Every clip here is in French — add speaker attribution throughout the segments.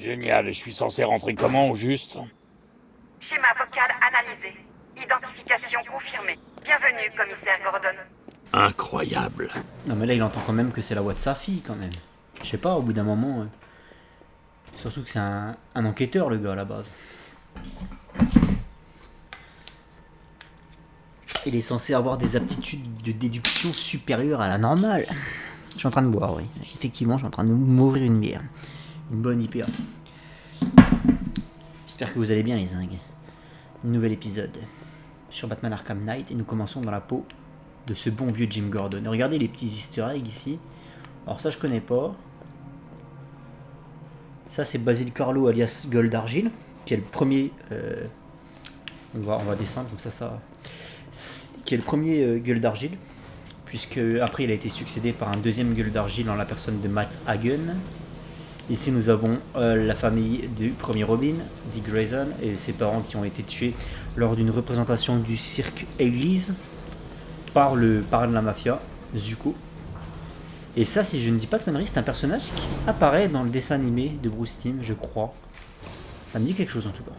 Speaker 1: Génial, et je suis censé rentrer comment, au juste?
Speaker 2: Schéma vocal analysé. Identification confirmée. Bienvenue, commissaire Gordon.
Speaker 1: Incroyable.
Speaker 3: Non mais là il entend quand même que c'est la voix de sa fille quand même. Je sais pas, au bout d'un moment... Surtout que c'est un enquêteur le gars à la base. Il est censé avoir des aptitudes de déduction supérieures à la normale. Je suis en train de boire, oui. Effectivement, je suis en train de m'ouvrir une bière. Une bonne IPA. J'espère que vous allez bien les zingues. Nouvel épisode sur Batman Arkham Knight et nous commençons dans la peau de ce bon vieux Jim Gordon. Et regardez les petits easter eggs ici. Alors ça je connais pas. Ça c'est Basil Carlo alias Gueule d'Argile, qui est le premier... on va descendre comme ça... Qui est le premier Gueule d'Argile, puisque après il a été succédé par un deuxième Gueule d'Argile en la personne de Matt Hagen. Ici nous avons la famille du premier Robin, Dick Grayson, et ses parents qui ont été tués lors d'une représentation du cirque Église par le parrain de la mafia, Zuko. Et ça, si je ne dis pas de conneries, c'est un personnage qui apparaît dans le dessin animé de Bruce Timm, je crois. Ça me dit quelque chose en tout cas.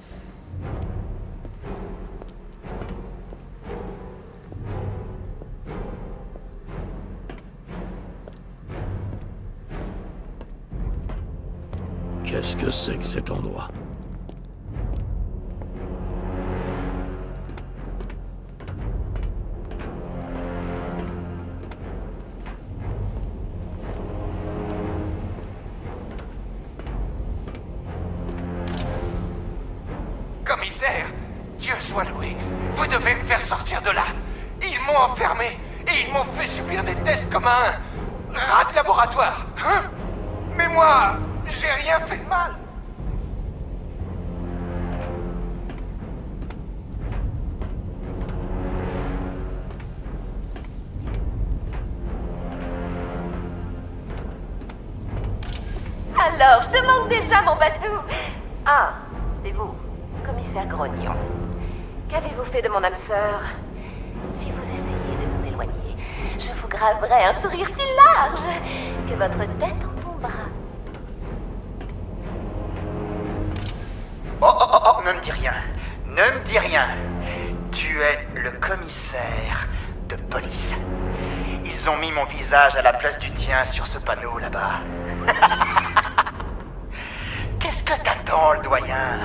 Speaker 1: Qu'est-ce que c'est que cet endroit?
Speaker 4: Commissaire, Dieu soit loué, vous devez me faire sortir de là. Ils m'ont enfermé et ils m'ont fait subir des tests comme un rat de laboratoire. Hein? Mais moi, j'ai rien fait de mal.
Speaker 5: Alors, je te manque déjà, mon batou. Ah, c'est vous, commissaire Grognon. Qu'avez-vous fait de mon âme sœur? Si vous essayez de nous éloigner, je vous graverai un sourire si large que votre tête en tombera.
Speaker 6: Oh, ne me dis rien. Ne me dis rien. Tu es le commissaire de police. Ils ont mis mon visage à la place du tien sur ce panneau là-bas. Qu'est-ce que t'attends, le doyen?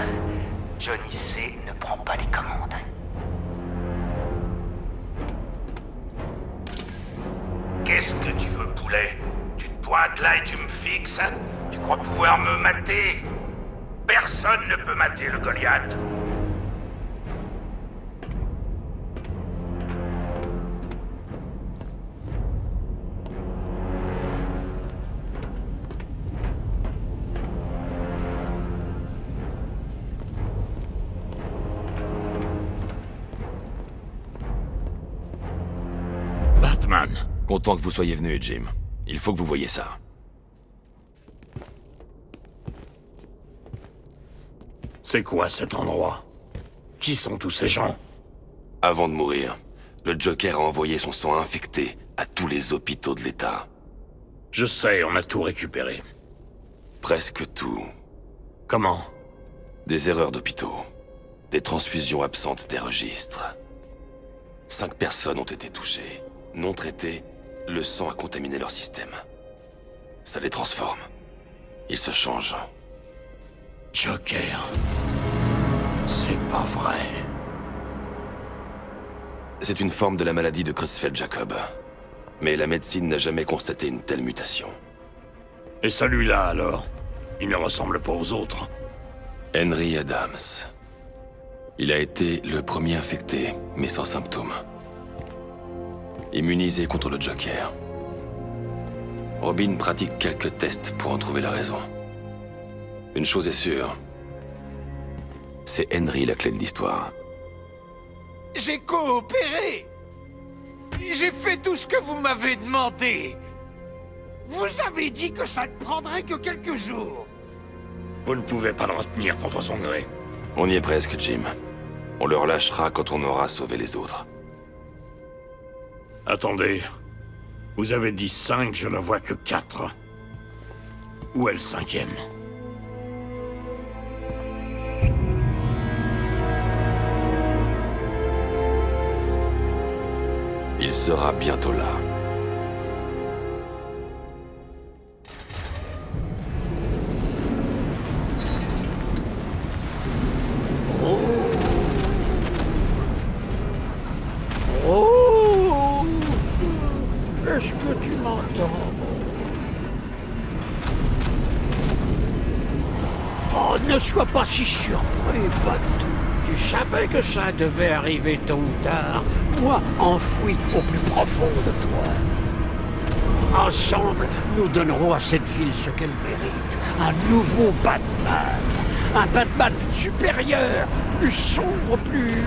Speaker 6: Johnny C. ne prend pas les commandes.
Speaker 7: Qu'est-ce que tu veux, poulet? Tu te pointes là et tu me fixes? Tu crois pouvoir me mater? Personne ne peut mater le Goliath.
Speaker 1: Batman.
Speaker 8: Content que vous soyez venu, Jim. Il faut que vous voyiez ça.
Speaker 1: C'est quoi cet endroit? Qui sont tous ces gens?
Speaker 8: Avant de mourir, le Joker a envoyé son sang infecté à tous les hôpitaux de l'État.
Speaker 1: Je sais, on a tout récupéré.
Speaker 8: Presque tout.
Speaker 1: Comment?
Speaker 8: Des erreurs d'hôpitaux. Des transfusions absentes des registres. 5 personnes ont été touchées. Non traitées, le sang a contaminé leur système. Ça les transforme. Ils se changent.
Speaker 1: Joker. C'est pas vrai.
Speaker 8: C'est une forme de la maladie de Creutzfeldt-Jakob. Mais la médecine n'a jamais constaté une telle mutation.
Speaker 1: Et celui-là, alors? Il ne ressemble pas aux autres.
Speaker 8: Henry Adams. Il a été le premier infecté, mais sans symptômes. Immunisé contre le Joker. Robin pratique quelques tests pour en trouver la raison. Une chose est sûre. C'est Henry la clé de l'histoire.
Speaker 4: J'ai coopéré. J'ai fait tout ce que vous m'avez demandé. Vous avez dit que ça ne prendrait que quelques jours.
Speaker 1: Vous ne pouvez pas le retenir contre son gré.
Speaker 8: On y est presque, Jim. On le relâchera quand on aura sauvé les autres.
Speaker 1: Attendez. Vous avez dit 5, je ne vois que 4. Où est le 5e?
Speaker 8: sera bientôt là.
Speaker 9: Oh! Est-ce que tu m'entends? Oh, ne sois pas si surpris, Batou. Tu savais que ça devait arriver tôt ou tard. Moi, enfoui au plus profond de toi. Ensemble, nous donnerons à cette ville ce qu'elle mérite. Un nouveau Batman. Un Batman supérieur, plus sombre, plus...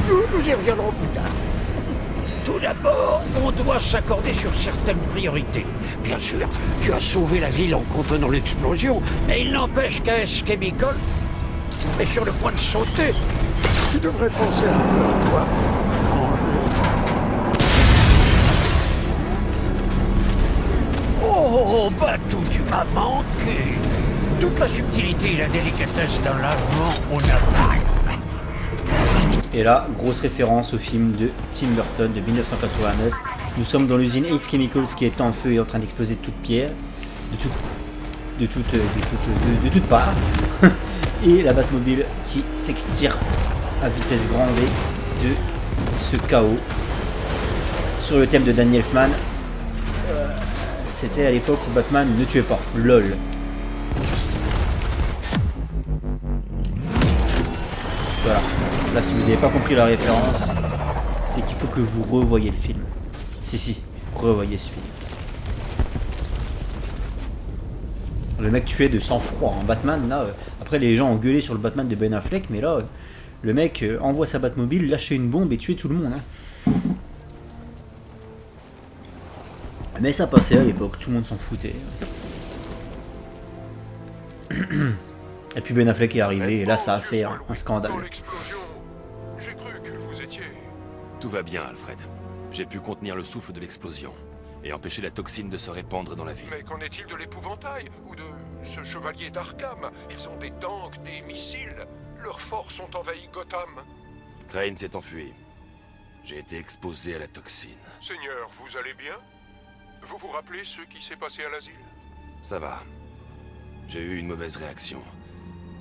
Speaker 9: Nous y reviendrons plus tard. Tout d'abord, on doit s'accorder sur certaines priorités. Bien sûr, tu as sauvé la ville en contenant l'explosion, mais il n'empêche qu'AS Chemical est sur le point de sauter. Tu devrais penser un peu à toi. Oh, Batou, tu m'as manqué. Toute la subtilité et la délicatesse d'un lavement au napalm.
Speaker 3: Et là, grosse référence au film de Tim Burton de 1989. Nous sommes dans l'usine Ace Chemicals qui est en feu et en train d'exploser de toutes pierres, de toutes parts. Et la Batmobile qui s'extirpe à vitesse grand V de ce chaos. Sur le thème de Danny Elfman, c'était à l'époque où Batman ne tuait pas. LOL. Voilà. Là, si vous n'avez pas compris la référence, c'est qu'il faut que vous revoyez le film. Si, revoyez ce film. Le mec tuait de sang-froid. En Batman, là, après les gens ont gueulé sur le Batman de Ben Affleck, mais là, le mec envoie sa Batmobile, lâcher une bombe et tuer tout le monde. Hein. Mais ça passait à l'époque, tout le monde s'en foutait. Et puis Ben Affleck est arrivé, et là ça a fait un scandale.
Speaker 1: J'ai cru que vous étiez...
Speaker 8: Tout va bien, Alfred. J'ai pu contenir le souffle de l'explosion et empêcher la toxine de se répandre dans la ville.
Speaker 1: Mais qu'en est-il de l'épouvantail ou de ce chevalier d'Arkham? Ils ont des tanks, des missiles. Leurs forces ont envahi Gotham.
Speaker 8: Crane s'est enfui. J'ai été exposé à la toxine.
Speaker 1: Seigneur, vous allez bien? Vous vous rappelez ce qui s'est passé à l'asile?
Speaker 8: Ça va. J'ai eu une mauvaise réaction.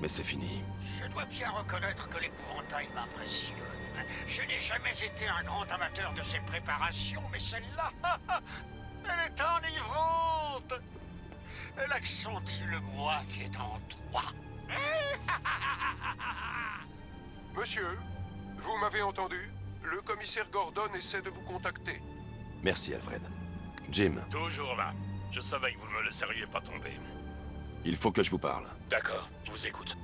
Speaker 8: Mais c'est fini.
Speaker 9: Je dois bien reconnaître que l'épouvantail m'impressionne. Je n'ai jamais été un grand amateur de ces préparations, mais celle-là, elle est enivrante. Elle accentue le moi qui est en toi.
Speaker 1: Monsieur, vous m'avez entendu? Le commissaire Gordon essaie de vous contacter.
Speaker 8: Merci, Alfred. Jim,
Speaker 7: Toujours là. Je savais que vous ne me laisseriez pas tomber.
Speaker 8: il faut que je vous parle.
Speaker 7: D'accord, je vous écoute.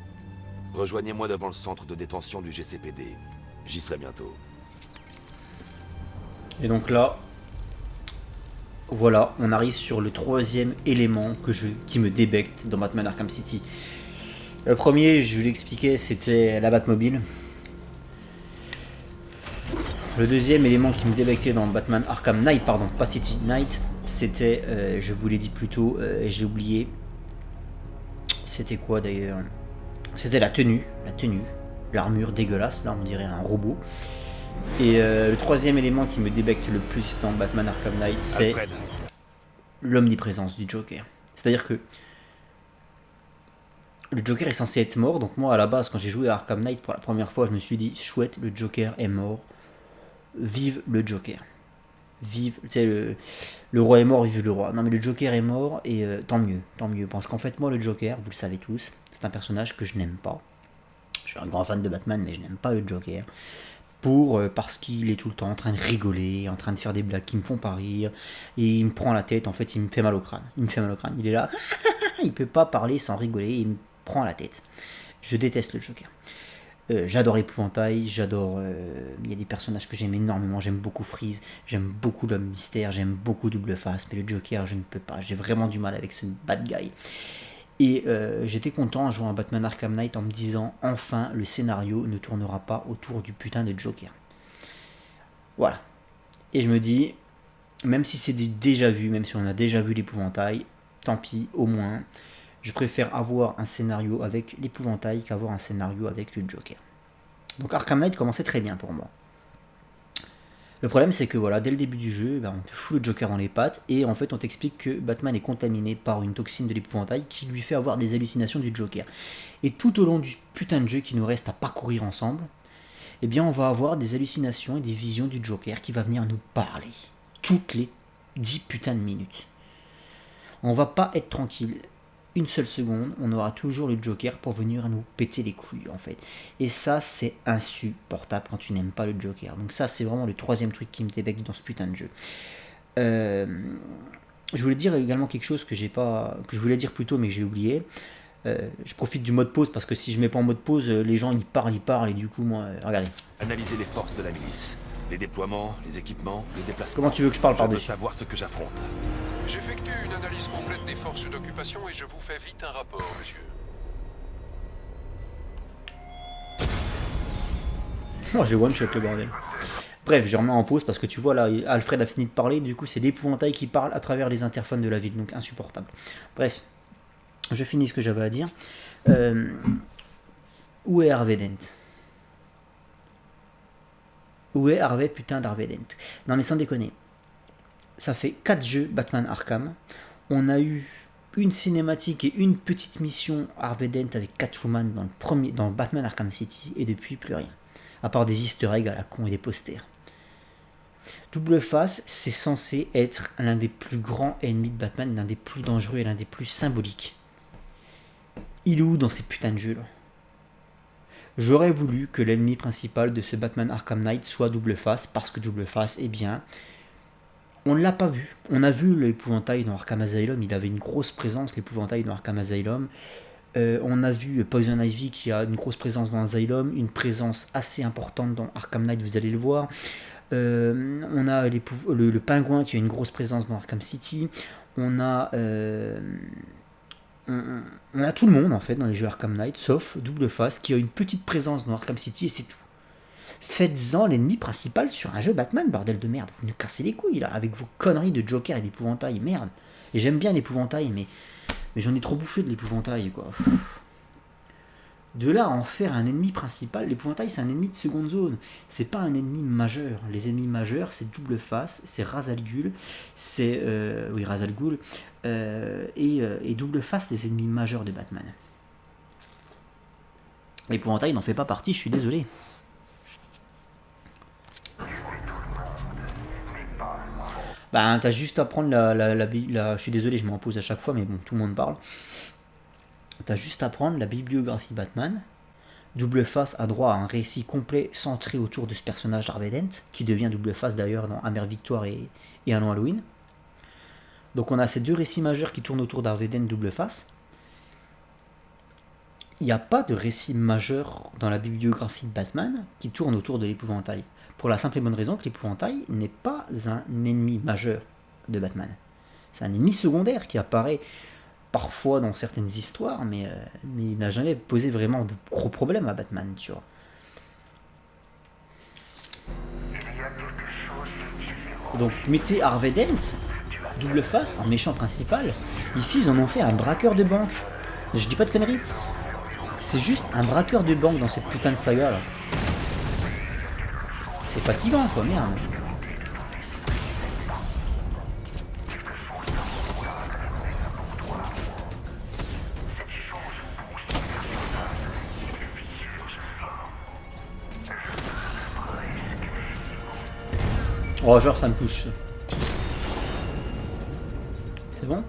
Speaker 8: Rejoignez-moi devant le centre de détention du GCPD. J'y serai bientôt.
Speaker 3: Et donc là, voilà, on arrive sur le troisième élément qui me débecte dans Batman Arkham City. Le premier, je vous l'expliquais, c'était la Batmobile. Le deuxième élément qui me débectait dans Batman Arkham Knight, pardon, pas City, Knight, c'était, je vous l'ai dit plus tôt, et je l'ai oublié. C'était quoi d'ailleurs? C'était la tenue, l'armure dégueulasse, là on dirait un robot. Et le troisième élément qui me débecte le plus dans Batman Arkham Knight, c'est l'omniprésence du Joker. C'est-à-dire que le Joker est censé être mort, donc moi à la base quand j'ai joué à Arkham Knight pour la première fois, je me suis dit chouette, le Joker est mort, vive le Joker. Vive, tu sais, le roi est mort, vive le roi. Non mais le Joker est mort et tant mieux, parce qu'en fait moi le Joker, vous le savez tous, c'est un personnage que je n'aime pas. Je suis un grand fan de Batman, mais je n'aime pas le Joker. Parce qu'il est tout le temps en train de rigoler, en train de faire des blagues qui me font pas rire, et il me prend la tête, en fait il me fait mal au crâne. Il est là, il peut pas parler sans rigoler, il me prend la tête. Je déteste le Joker. J'adore l'épouvantail, j'adore... Il y a des personnages que j'aime énormément, j'aime beaucoup Freeze, j'aime beaucoup l'homme mystère, j'aime beaucoup Double Face, mais le Joker je ne peux pas, j'ai vraiment du mal avec ce bad guy. Et j'étais content en jouant à Batman Arkham Knight en me disant enfin le scénario ne tournera pas autour du putain de Joker. Voilà. Et je me dis, même si c'est déjà vu, même si on a déjà vu l'épouvantail, tant pis, au moins, je préfère avoir un scénario avec l'épouvantail qu'avoir un scénario avec le Joker. Donc Arkham Knight commençait très bien pour moi. Le problème c'est que voilà, dès le début du jeu, on te fout le Joker dans les pattes et en fait on t'explique que Batman est contaminé par une toxine de l'épouvantail qui lui fait avoir des hallucinations du Joker. Et tout au long du putain de jeu qui nous reste à parcourir ensemble, eh bien on va avoir des hallucinations et des visions du Joker qui va venir nous parler toutes les 10 putains de minutes. On va pas être tranquille une seule seconde, on aura toujours le Joker pour venir nous péter les couilles en fait. Et ça c'est insupportable quand tu n'aimes pas le Joker. Donc ça c'est vraiment le troisième truc qui me débecte dans ce putain de jeu. Je voulais dire également quelque chose que je voulais dire plus tôt mais que j'ai oublié. Je profite du mode pause parce que si je mets pas en mode pause, les gens ils parlent et du coup moi, regardez.
Speaker 8: Analyser les forces de la milice, les déploiements, les équipements, les déplacements.
Speaker 3: Comment tu veux que je parle
Speaker 8: Je
Speaker 3: par-dessus?
Speaker 8: veux savoir ce que j'affronte.
Speaker 1: J'effectue une analyse complète des forces d'occupation et je vous fais vite un rapport, monsieur.
Speaker 3: Oh, j'ai one shot le bordel. Bref, je remets en pause parce que tu vois là, Alfred a fini de parler, du coup c'est l'épouvantail qui parle à travers les interphones de la ville, donc insupportable. Bref, je finis ce que j'avais à dire. Où est Harvey Dent? Où est Harvey putain d'Harvey Dent? Non mais sans déconner. Ça fait 4 jeux Batman Arkham. On a eu une cinématique et une petite mission Harvey Dent avec Catwoman dans le Batman Arkham City et depuis plus rien. À part des easter eggs à la con et des posters. Double Face, c'est censé être l'un des plus grands ennemis de Batman, l'un des plus dangereux et l'un des plus symboliques. Il est où dans ces putains de jeux là? J'aurais voulu que l'ennemi principal de ce Batman Arkham Knight soit Double Face, parce que Double Face, eh bien, on ne l'a pas vu. On a vu l'épouvantail dans Arkham Asylum, il avait une grosse présence, l'épouvantail dans Arkham Asylum. On a vu Poison Ivy qui a une grosse présence dans Asylum, une présence assez importante dans Arkham Knight, vous allez le voir. On a le pingouin qui a une grosse présence dans Arkham City. On a tout le monde en fait dans les jeux Arkham Knight, sauf Double Face qui a une petite présence dans Arkham City et c'est tout. Faites-en l'ennemi principal sur un jeu Batman, bordel de merde. Vous nous cassez les couilles là, avec vos conneries de Joker et d'épouvantail, merde. Et j'aime bien l'épouvantail, mais j'en ai trop bouffé de l'épouvantail, quoi. De là à en faire un ennemi principal, l'épouvantail c'est un ennemi de seconde zone. C'est pas un ennemi majeur. Les ennemis majeurs, c'est Double Face, c'est Ra's al Ghul, c'est... oui, Ra's al Ghul, et Double Face, les ennemis majeurs de Batman. L'épouvantail n'en fait pas partie, je suis désolé. Bah, t'as juste à prendre je suis désolé, je m'en pose à chaque fois, mais bon, tout le monde parle. T'as juste à prendre la bibliographie Batman. Double Face a droit à un récit complet centré autour de ce personnage Harvey Dent, qui devient Double Face d'ailleurs dans Amère Victoire et Un Long Halloween. Donc on a ces deux récits majeurs qui tournent autour d'Harvey Dent, Double Face. Il n'y a pas de récit majeur dans la bibliographie de Batman qui tourne autour de l'épouvantail. Pour la simple et bonne raison que l'épouvantail n'est pas un ennemi majeur de Batman. C'est un ennemi secondaire qui apparaît parfois dans certaines histoires, mais il n'a jamais posé vraiment de gros problèmes à Batman, tu vois. Donc mettez Harvey Dent, Double Face, en méchant principal. Ici, ils en ont fait un braqueur de banque. Je dis pas de conneries. C'est juste un braqueur de banque dans cette putain de saga là. C'est fatigant quoi, merde. Oh, genre ça me touche. C'est bon?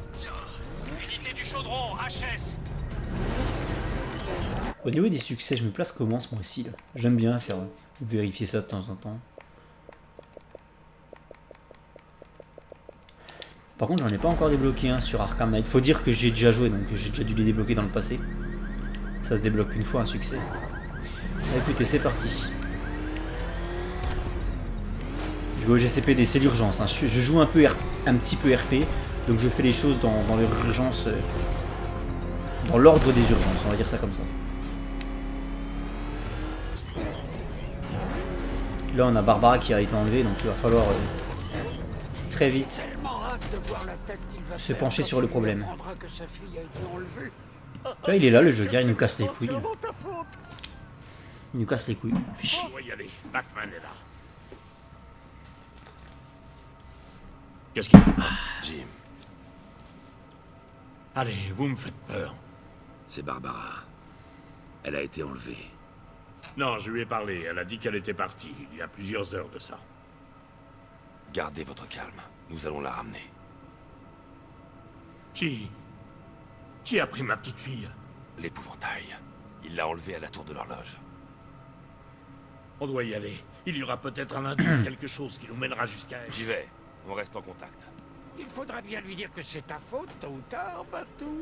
Speaker 9: Unité du chaudron, HS.
Speaker 3: Au niveau des succès, je me place comment ce mois-ci là? J'aime bien faire vérifier ça de temps en temps. Par contre, j'en ai pas encore débloqué un sur Arkham Knight. Faut dire que j'ai déjà joué, donc j'ai déjà dû les débloquer dans le passé. Ça se débloque une fois un succès. Écoutez, c'est parti. Je vais au GCPD, c'est l'urgence. Hein. Je joue un petit peu RP, donc je fais les choses dans l'urgence, dans l'ordre des urgences, on va dire ça comme ça. Là, on a Barbara qui a été enlevée, donc il va falloir très vite se pencher sur le problème. Là, il est là, le Joker, il nous casse les couilles. Il nous casse les couilles. Fichi.
Speaker 7: Qu'est-ce qu'il faut?
Speaker 8: Jim,
Speaker 7: Allez, vous me faites peur.
Speaker 8: c'est Barbara. Elle a été enlevée.
Speaker 7: Non, je lui ai parlé. Elle a dit qu'elle était partie, il y a plusieurs heures de ça.
Speaker 8: Gardez votre calme. Nous allons la ramener.
Speaker 7: Qui a pris ma petite fille?
Speaker 8: L'épouvantail. Il l'a enlevée à la tour de l'horloge.
Speaker 7: On doit y aller. Il y aura peut-être un indice, quelque chose qui nous mènera jusqu'à elle.
Speaker 8: J'y vais. On reste en contact.
Speaker 9: Il faudra bien lui dire que c'est ta faute, tôt ou tard, Batou.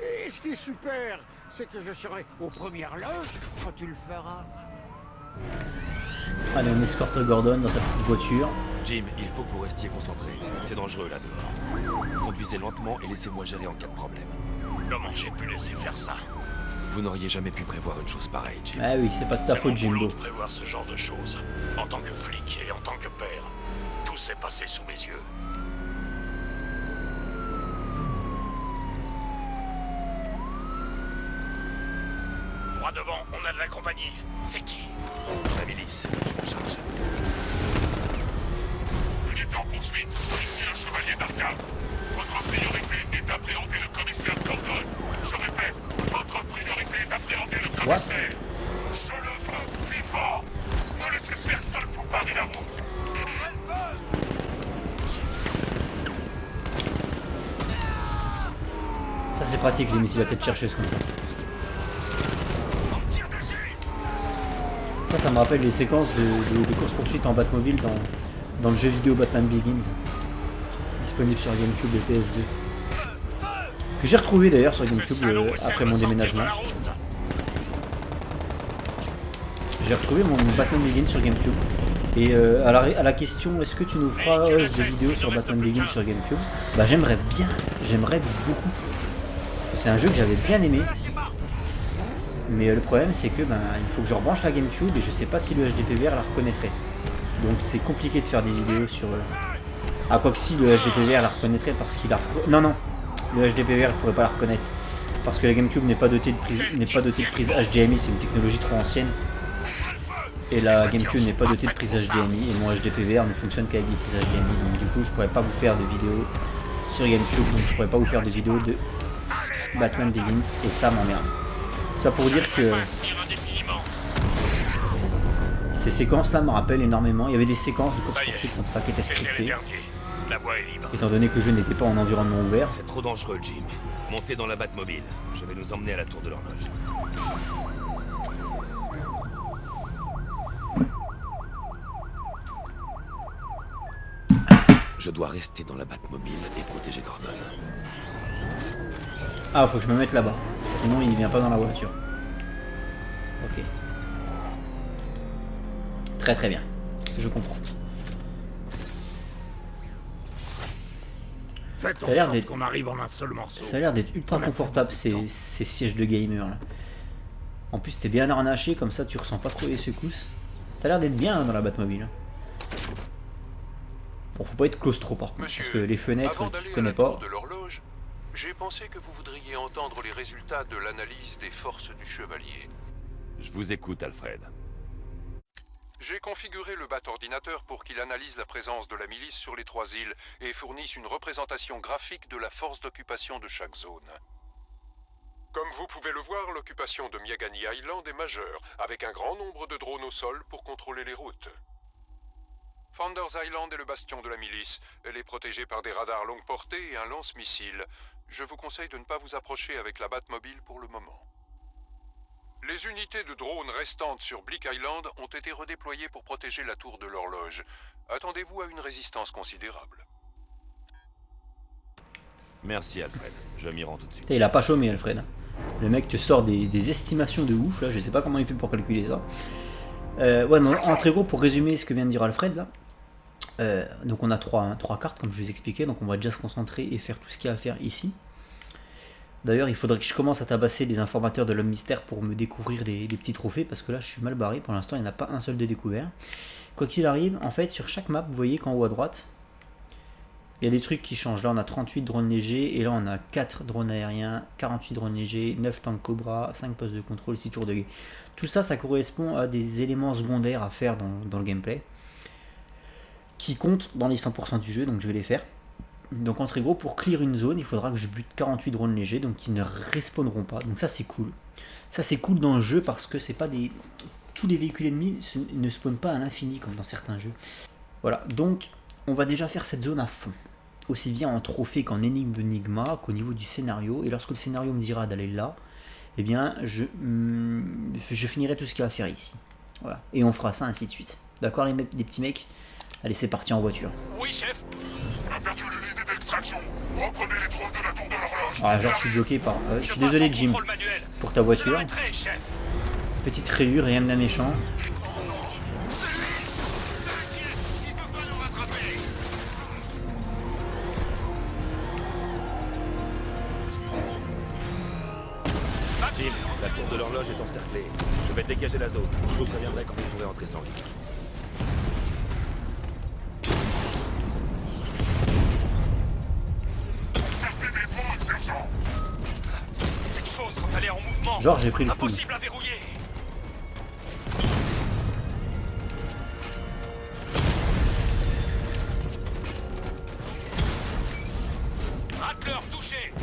Speaker 9: Et ce qui est super, c'est que je serai aux premières loges quand tu le feras.
Speaker 3: Allez, on escorte Gordon dans sa petite voiture.
Speaker 8: Jim, il faut que vous restiez concentré. C'est dangereux là dehors. Conduisez lentement et laissez-moi gérer en cas de problème.
Speaker 7: Comment j'ai pu laisser faire ça?
Speaker 8: Vous n'auriez jamais pu prévoir une chose pareille, Jim.
Speaker 3: Ah oui, c'est pas de ta faute,
Speaker 7: C'est mon boulot
Speaker 3: Jimbo.
Speaker 7: de prévoir ce genre de choses. En tant que flic et en tant que père, tout s'est passé sous mes yeux. Droit devant, on a de la compagnie. C'est qui?
Speaker 8: La milice, je m'en charge.
Speaker 7: Unité en poursuite. Ici le chevalier d'Arkham. Votre priorité est d'appréhender le commissaire Gordon. Je répète, votre priorité est d'appréhender le commissaire. Je le veux vivant. Ne laissez personne vous barrer la route.
Speaker 3: Ça c'est pratique les missiles à tête chercheuse comme ça. Ça me rappelle les séquences de course-poursuite en Batmobile dans le jeu vidéo Batman Begins. Disponible sur GameCube et PS2. Que j'ai retrouvé d'ailleurs sur GameCube après mon déménagement. J'ai retrouvé mon Batman Begins sur GameCube. Et à la question est-ce que tu nous feras des vidéos sur Batman Begins sur GameCube, bah j'aimerais bien, j'aimerais beaucoup. C'est un jeu que j'avais bien aimé. Mais le problème c'est que il faut que je rebranche la GameCube et je sais pas si le HDPVR la reconnaîtrait. Donc c'est compliqué de faire des vidéos sur... Ah quoi que si, le HDPVR la reconnaîtrait parce qu'il a... Non, le HDPVR ne pourrait pas la reconnaître. Parce que la GameCube n'est pas dotée de prise HDMI, c'est une technologie trop ancienne. Et la GameCube n'est pas dotée de prise HDMI et mon HDPVR ne fonctionne qu'avec des prises HDMI. Donc du coup je pourrais pas vous faire de vidéos sur GameCube, donc je pourrais pas vous faire des vidéos de Batman Begins et ça m'emmerde. Ça pour dire que ces séquences là me rappellent énormément. Il y avait des séquences de course-poursuite comme ça qui étaient scriptées. Étant donné que le jeu n'était pas en environnement ouvert.
Speaker 8: C'est trop dangereux, Jim. Montez dans la Batmobile. Je vais nous emmener à la tour de l'horloge. Je dois rester dans la Batmobile et protéger Gordon.
Speaker 3: Ah, faut que je me mette là-bas. Sinon, il vient pas dans la voiture. Ok. Très très bien. Je comprends.
Speaker 7: Faites en
Speaker 3: Ça a l'air
Speaker 7: sorte
Speaker 3: d'être-
Speaker 7: qu'on arrive en un seul morceau.
Speaker 3: Ça a l'air d'être ultra confortable ces sièges de gamer là. En plus, t'es bien harnaché, comme ça tu ressens pas trop les secousses. T'as l'air d'être bien dans la Batmobile. Bon, faut pas être claustro par contre,
Speaker 1: Monsieur,
Speaker 3: parce que les fenêtres,
Speaker 1: avant
Speaker 3: tu
Speaker 1: d'aller à
Speaker 3: connais
Speaker 1: la
Speaker 3: pas.
Speaker 1: tour de l'horloge, j'ai pensé que vous voudriez entendre les résultats de l'analyse des forces du chevalier.
Speaker 8: Je vous écoute, Alfred.
Speaker 1: J'ai configuré le bat-ordinateur pour qu'il analyse la présence de la milice sur les 3 îles et fournisse une représentation graphique de la force d'occupation de chaque zone. Comme vous pouvez le voir, l'occupation de Miagani Island est majeure, avec un grand nombre de drones au sol pour contrôler les routes. Founders Island est le bastion de la milice. Elle est protégée par des radars longue portée et un lance-missile. Je vous conseille de ne pas vous approcher avec la Batmobile pour le moment. Les unités de drones restantes sur Bleak Island ont été redéployées pour protéger la tour de l'horloge. Attendez-vous à une résistance considérable.
Speaker 8: Merci, Alfred. Je m'y rends tout de suite.
Speaker 3: Putain, il a pas chômé, Alfred. Le mec te sort des estimations de ouf là, je sais pas comment il fait pour calculer ça. Ouais, non, en très gros, pour résumer ce que vient de dire Alfred là. Donc on a trois cartes comme je vous expliquais, donc on va déjà se concentrer et faire tout ce qu'il y a à faire ici. D'ailleurs il faudrait que je commence à tabasser les informateurs de l'homme mystère pour me découvrir des petits trophées, parce que là je suis mal barré, pour l'instant il n'y en a pas un seul de découvert. Quoi qu'il arrive, en fait sur chaque map vous voyez qu'en haut à droite il y a des trucs qui changent. Là on a 38 drones légers et là on a 4 drones aériens, 48 drones légers, 9 tanks Cobra, 5 postes de contrôle, 6 tours de guet. Tout ça, ça correspond à des éléments secondaires à faire dans le gameplay, qui comptent dans les 100% du jeu, donc je vais les faire. Donc en très gros, pour clear une zone, il faudra que je bute 48 drones légers, donc qui ne respawneront pas. Donc ça c'est cool. Ça c'est cool dans le jeu parce que c'est pas des... Tous les véhicules ennemis ne spawnent pas à l'infini comme dans certains jeux. Voilà, donc on va déjà faire cette zone à fond. Aussi bien en trophée qu'en énigme de Nigma, qu'au niveau du scénario. Et lorsque le scénario me dira d'aller là, eh bien je finirai tout ce qu'il y a à faire ici. Voilà, et on fera ça ainsi de suite. D'accord les petits mecs? Allez, c'est parti en voiture.
Speaker 7: Oui, chef. On a perdu l'unité d'extraction. Reprenez les drones de la tour de l'horloge.
Speaker 3: Ah, genre, je suis bloqué par... je suis désolé, Jim, pour ta voiture. Petite rayure, rien de méchant.
Speaker 7: C'est lui. T'inquiète, il peut pas nous rattraper.
Speaker 8: Jim, la tour de l'horloge est encerclée. Je vais dégager la zone. Je vous préviendrai quand vous pourrez entrer sans risque.
Speaker 7: Cette chose, quand elle est en mouvement,
Speaker 3: Genre, j'ai pris le coup.
Speaker 7: impossible à verrouiller. Rattler touché.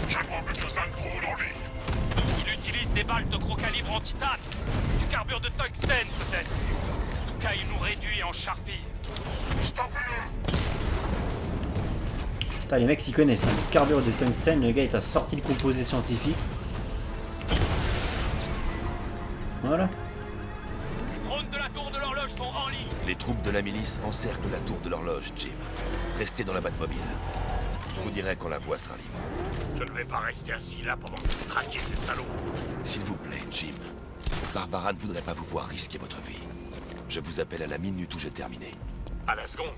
Speaker 7: Je vois que tu as un gros dans lui. Il utilise des balles de gros calibre en titane. Du carbure de tungstène, peut-être. En tout cas, il nous réduit en charpie. Je t'en prie.
Speaker 3: Putain, les mecs s'y connaissent. Hein. Le carbure de tungstène, le gars il t'a sorti le composé scientifique. Voilà.
Speaker 7: Les drones de la tour de l'horloge sont en ligne.
Speaker 8: Les troupes de la milice encerclent la tour de l'horloge, Jim. Restez dans la Batmobile. Je vous dirai quand la voie sera libre.
Speaker 7: Je ne vais pas rester assis là pendant que vous traquez ces salauds.
Speaker 8: S'il vous plaît, Jim. Barbara ne voudrait pas vous voir risquer votre vie. Je vous appelle à la minute où j'ai terminé.
Speaker 7: À la seconde.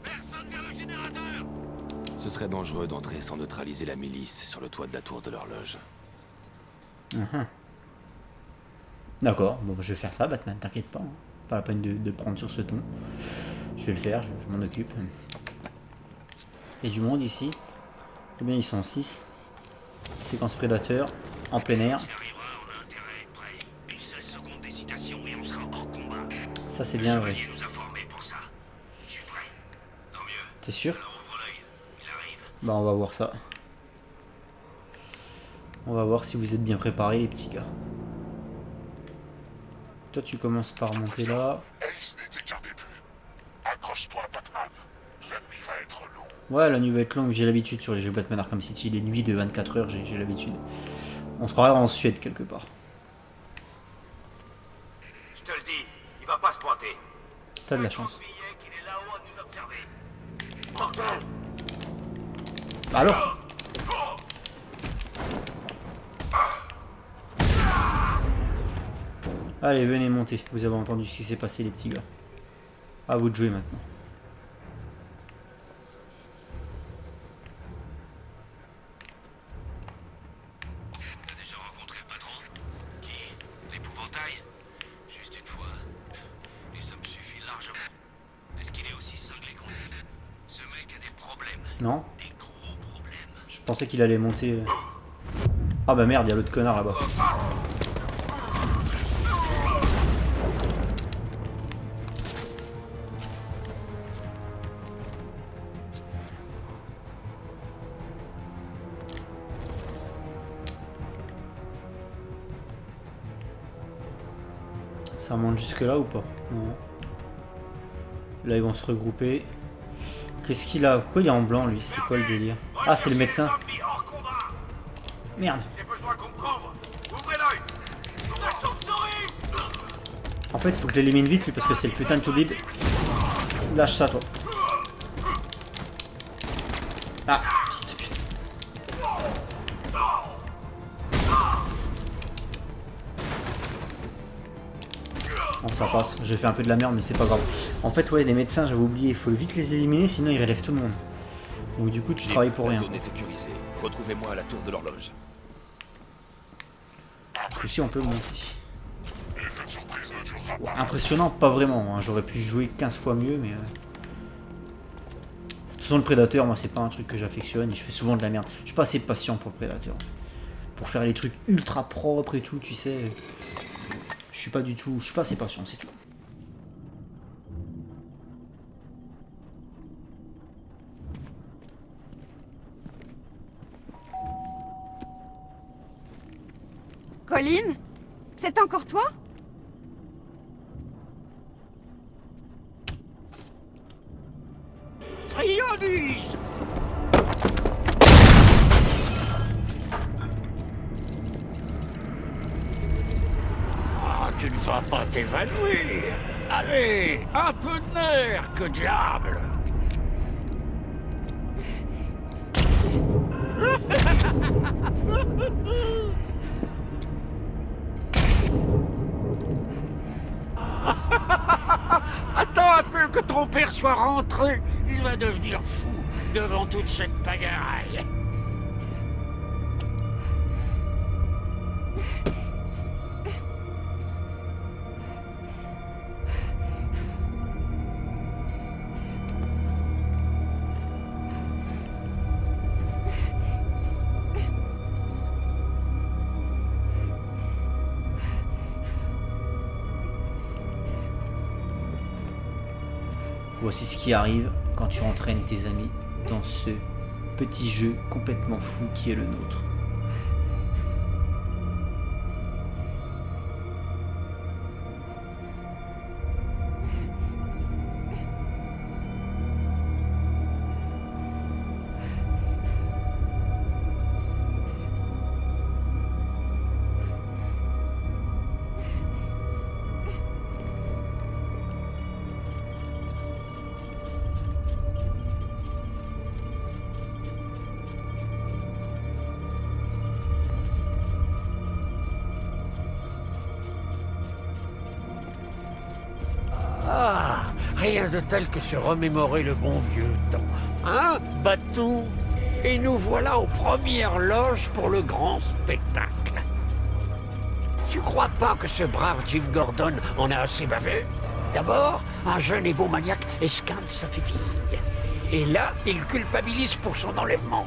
Speaker 7: Personne vers le générateur.
Speaker 8: Ce serait dangereux d'entrer sans neutraliser la milice sur le toit de la tour de l'horloge.
Speaker 3: D'accord, bon bah, je vais faire ça, Batman, t'inquiète pas. Hein. Pas la peine de prendre sur ce ton. Je vais le faire, je m'en occupe. Il y a du monde ici. Eh bien, ils sont 6. Séquence prédateur, en plein air. Ça, c'est bien vrai. T'es sûr? Bah, on va voir ça. On va voir si vous êtes bien préparés, les petits gars. Toi, tu commences par monter là.
Speaker 7: Ace n'était qu'un début. Accroche-toi, Batman. La nuit va être longue.
Speaker 3: Ouais, la nuit va être longue, j'ai l'habitude sur les jeux Batman Arkham City, les nuits de 24 heures, j'ai l'habitude. On se croirait en Suède quelque part.
Speaker 4: Je te le dis, il va pas se pointer.
Speaker 3: T'as de la chance. Bah alors? Allez, venez monter, vous avez entendu ce qui s'est passé les petits gars. À vous de jouer maintenant. Non? Je pensais qu'il allait monter. Ah bah merde, il y a l'autre connard là-bas. Ça monte jusque là ou pas? Non. Là ils vont se regrouper. Qu'est-ce qu'il a? Pourquoi il est en blanc lui? C'est quoi le délire? Ah, c'est le médecin. Merde. En fait, il faut que je l'élimine vite lui parce que c'est le putain de Toubib. Lâche ça toi. Ah, putain. Bon, ça passe. J'ai fait un peu de la merde, mais c'est pas grave. En fait, ouais, les médecins, j'avais oublié. Il faut vite les éliminer, sinon ils relèvent tout le monde. Donc du coup, tu travailles pour rien.
Speaker 8: La zone est sécurisée. Retrouvez-moi à la tour de l'horloge.
Speaker 3: Parce que si on peut monter. Ouais, impressionnant, pas vraiment. Hein. J'aurais pu jouer 15 fois mieux, mais... De toute façon, le prédateur, moi, c'est pas un truc que j'affectionne et je fais souvent de la merde. Je suis pas assez patient pour le prédateur. pour faire les trucs ultra propres et tout, tu sais. Je suis pas assez patient, c'est tout.
Speaker 10: Colin? C'est encore toi?
Speaker 9: Friandise! Ah, tu ne vas pas t'évanouir. Allez, un peu de nerf, que diable! Attends un peu que ton père soit rentré. Il va devenir fou devant toute cette pagaille.
Speaker 3: Voici ce qui arrive quand tu entraînes tes amis dans ce petit jeu complètement fou qui est le nôtre.
Speaker 9: Ah, rien de tel que se remémorer le bon vieux temps. Hein, Batou? Et nous voilà aux premières loges pour le grand spectacle. Tu crois pas que ce brave Jim Gordon en a assez bavé? D'abord, un jeune et beau maniaque esquinte sa fille. Et là, il culpabilise pour son enlèvement.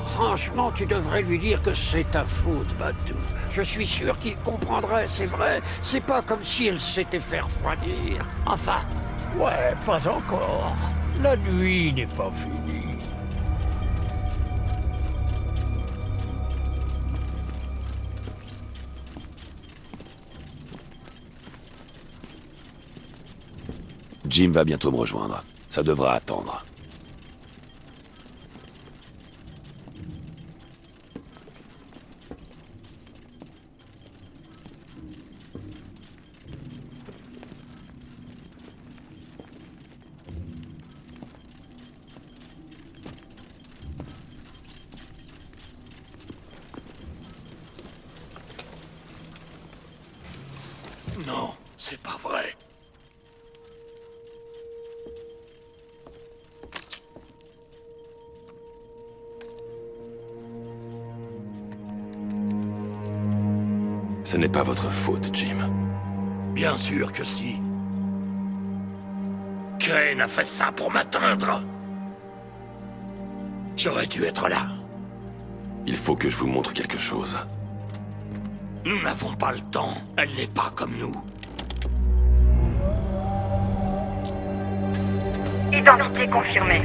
Speaker 9: Franchement, tu devrais lui dire que c'est ta faute, Batou. Je suis sûr qu'il comprendrait, c'est vrai. C'est pas comme si elle s'était fait refroidir. Enfin, ouais, pas encore. La nuit n'est pas finie.
Speaker 8: Jim va bientôt me rejoindre. Ça devra attendre.
Speaker 9: Non, c'est pas vrai.
Speaker 8: Ce n'est pas votre faute, Jim.
Speaker 7: Bien sûr que si. Crane a fait ça pour m'atteindre. J'aurais dû être là.
Speaker 8: Il faut que je vous montre quelque chose.
Speaker 7: Nous n'avons pas le temps. Elle n'est pas comme nous.
Speaker 2: Identité confirmée.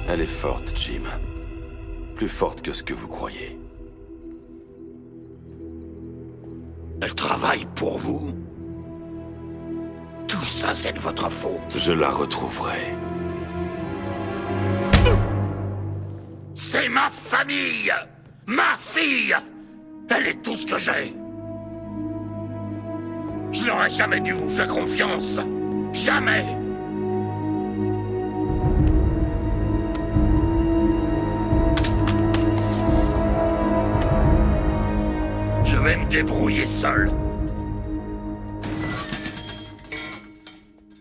Speaker 8: Elle est forte, Jim. Plus forte que ce que vous croyez.
Speaker 7: Elle travaille pour vous. Tout ça, c'est de votre faute.
Speaker 8: Je la retrouverai.
Speaker 7: C'est ma famille! Ma fille! Elle est tout ce que j'ai! Je n'aurais jamais dû vous faire confiance! Jamais! Je vais me débrouiller seul.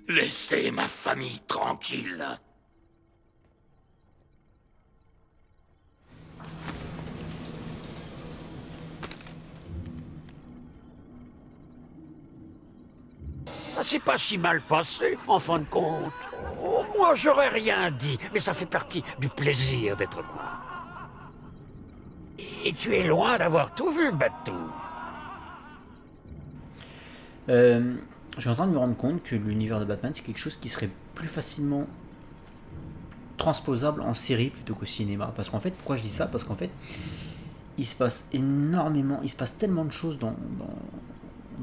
Speaker 7: Laissez ma famille tranquille.
Speaker 9: s'est pas si mal passé, en fin de compte. Oh, moi, j'aurais rien dit, mais ça fait partie du plaisir d'être moi. Et tu es loin d'avoir tout vu, Batou.
Speaker 3: Je suis en train de me rendre compte que l'univers de Batman, c'est quelque chose qui serait plus facilement transposable en série plutôt qu'au cinéma. Parce qu'en fait, pourquoi je dis ça? Parce qu'en fait, il se passe tellement de choses dans